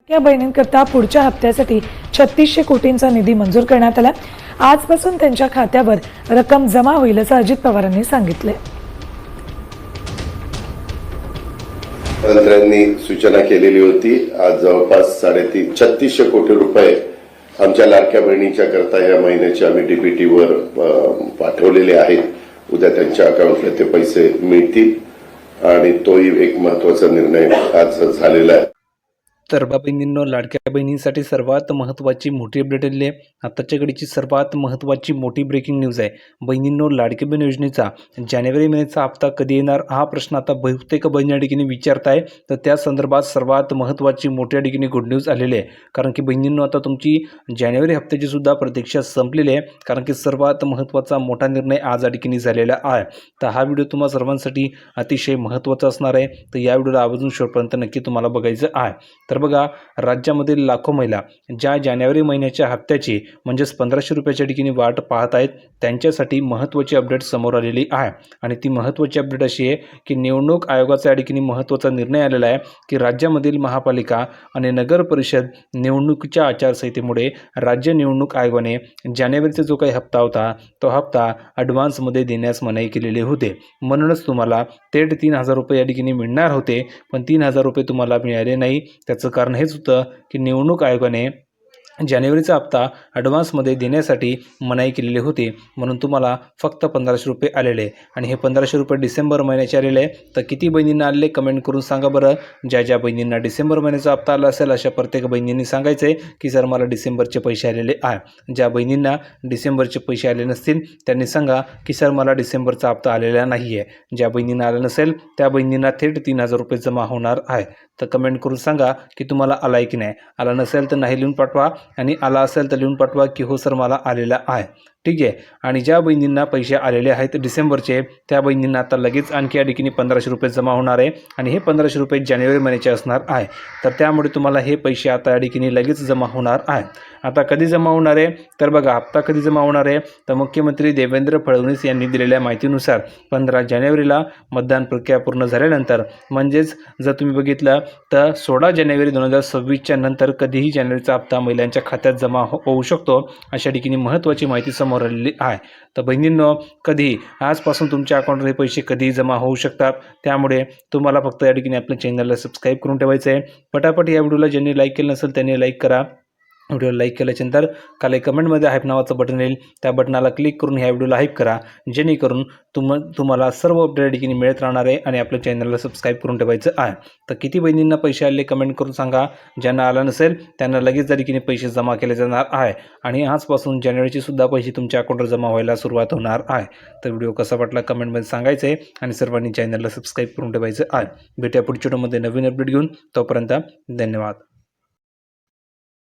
या बहिणींकरता पुढच्या हप्त्यासाठी 3600 कोटींचा निधी मंजूर करण्यात आला। आजपासून त्यांच्या खात्यावर रक्कम जमा होईल असं अजित पवारांनी सांगितले। मंत्र्यांनी सूचना केलेली होती। आज जवळपास 3600 कोटी रुपये आमच्या लाडक्या बहिणीच्या करता या महिन्याचे आम्ही डीबीटीवर पाठवलेले आहेत। उद्या त्यांच्या अकाउंटला ते पैसे मिळतील आणि तोही एक महत्त्वाचा निर्णय आज झालेला आहे। तर बहिणींनो, लाडक्या बहिणींसाठी सर्वात महत्त्वाची मोठी अपडेट आलेली आहे। आताच्या घडीची सर्वात महत्त्वाची मोठी ब्रेकिंग न्यूज आहे। बहिणींनो, लाडकी बहीण योजनेचा जानेवारी महिन्याचा हप्ता कधी येणार हा प्रश्न आता बहुतेक बहिणी या ठिकाणी विचारताय। तर त्या संदर्भात सर्वात महत्त्वाची मोठ्या ठिकाणी गुड न्यूज आलेली आहे। कारण की बहिणींनो, आता तुमची जानेवारी हप्त्याची सुद्धा प्रतीक्षा संपलेली आहे। कारण की सर्वात महत्त्वाचा मोठा निर्णय आज या ठिकाणी झालेला आहे। तर हा व्हिडिओ तुम्हा सर्वांसाठी अतिशय महत्त्वाचा असणार आहे। तर या व्हिडिओला आवर्जून शेवटपर्यंत नक्की तुम्हाला बघायचं आहे। तर बघा, राज्यामधील लाखो महिला ज्या जानेवारी महिन्याच्या हप्त्याची म्हणजेच 1500 रुपयाच्या ठिकाणी वाट पाहत आहेत, त्यांच्यासाठी महत्त्वाची अपडेट समोर आलेली आहे। आणि ती महत्त्वाची अपडेट अशी आहे की निवडणूक आयोगाचा या ठिकाणी महत्त्वाचा निर्णय आलेला आहे की राज्यामधील महापालिका आणि नगर परिषद निवडणुकीच्या आचारसंहितेमुळे राज्य निवडणूक आयोगाने जानेवारीचा जो काही हप्ता होता तो हप्ता ॲडव्हान्समध्ये देण्यास मनाई केलेली होते। म्हणूनच तुम्हाला थेट 3000 रुपये या ठिकाणी मिळणार होते, पण 3000 रुपये तुम्हाला मिळाले नाही। त्याचं कारण हेच होतं की निवडणूक आयोगाने जानेवारीचा हप्ता ॲडव्हान्समध्ये देण्यासाठी मनाई केलेली होती। म्हणून तुम्हाला फक्त 1500 रुपये आलेले आणि हे 1500 रुपये डिसेंबर महिन्याचे आलेले। तर किती बहिणींना आलेले कमेंट करून सांगा बरं। ज्या बहिणींना डिसेंबर महिन्याचा हप्ता आला असेल अशा प्रत्येक बहिणींनी सांगायचं आहे की सर मला डिसेंबरचे पैसे आलेले आहे। ज्या बहिणींना डिसेंबरचे पैसे आले नसतील त्यांनी सांगा की सर मला डिसेंबरचा हप्ता आलेला नाही आहे। ज्या बहिणींना आला नसेल त्या बहिणींना थेट 3000 रुपये जमा होणार आहे। तर कमेंट करून सांगा की तुम्हाला आला आहे की नाही। आला नसेल तर नाही लिहून पाठवा, आणि आला असेल तर लिहून पाठवा की हो सर मला आलेला आहे। ठीक आहे। आणि ज्या बहिणींना पैसे आलेले आहेत डिसेंबरचे त्या बहिणींना आता लगेच आणखी या ठिकाणी 1500 रुपये जमा होणार आहे आणि हे 1500 रुपये जानेवारी महिन्याचे असणार आहे। तर त्यामुळे तुम्हाला हे पैसे आता या ठिकाणी लगेच जमा होणार आहे। आता कधी जमा होणार आहे तर बघा, हप्ता कधी जमा होणार आहे तर मुख्यमंत्री देवेंद्र फडणवीस यांनी दिलेल्या माहितीनुसार 15 जानेवारीला मतदान प्रक्रिया पूर्ण झाल्यानंतर, म्हणजेच जर तुम्ही बघितलं तर 16 जानेवारी 2026च्या नंतर कधीही जानेवारीचा हप्ता महिलांच्या खात्यात जमा होऊ शकतो, अशा ठिकाणी महत्त्वाची माहिती समोर आलेली आहे। तर बहिणींनो, कधी आजपासून तुमच्या अकाउंटमध्ये पैसे कधीही जमा होऊ शकतात। त्यामुळे तुम्हाला फक्त या ठिकाणी आपल्या चॅनलला सबस्क्राईब करून ठेवायचं आहे। पटापट या व्हिडिओला ज्यांनी लाईक केलं नसेल त्यांनी लाईक करा। व्हिडिओला लाईक केल्यानंतर खाली कमेंटमध्ये हाईप नावाचं बटन येईल, त्या बटनाला क्लिक करून ह्या व्हिडिओला हाईप करा, जेणेकरून तुम्हाला सर्व अपडेट ठिकाणी मिळत राहणार आहे आणि आपल्या चॅनलला सबस्क्राईब करून ठेवायचं आहे। तर किती बहिणींना पैसे आले कमेंट करून सांगा। ज्यांना आला नसेल त्यांना लगेच या ठिकाणी पैसे जमा केले जाणार आहे आणि आजपासून जानेवारीचे सुद्धा पैसे तुमच्या अकाउंटवर जमा व्हायला सुरुवात होणार आहे। तर व्हिडिओ कसा वाटला कमेंटमध्ये सांगायचं आहे आणि सर्वांनी चॅनलला सबस्क्राईब करून ठेवायचं आहे। भेटूया पुढच्या व्हिडिओमध्ये नवीन अपडेट घेऊन, तोपर्यंत धन्यवाद।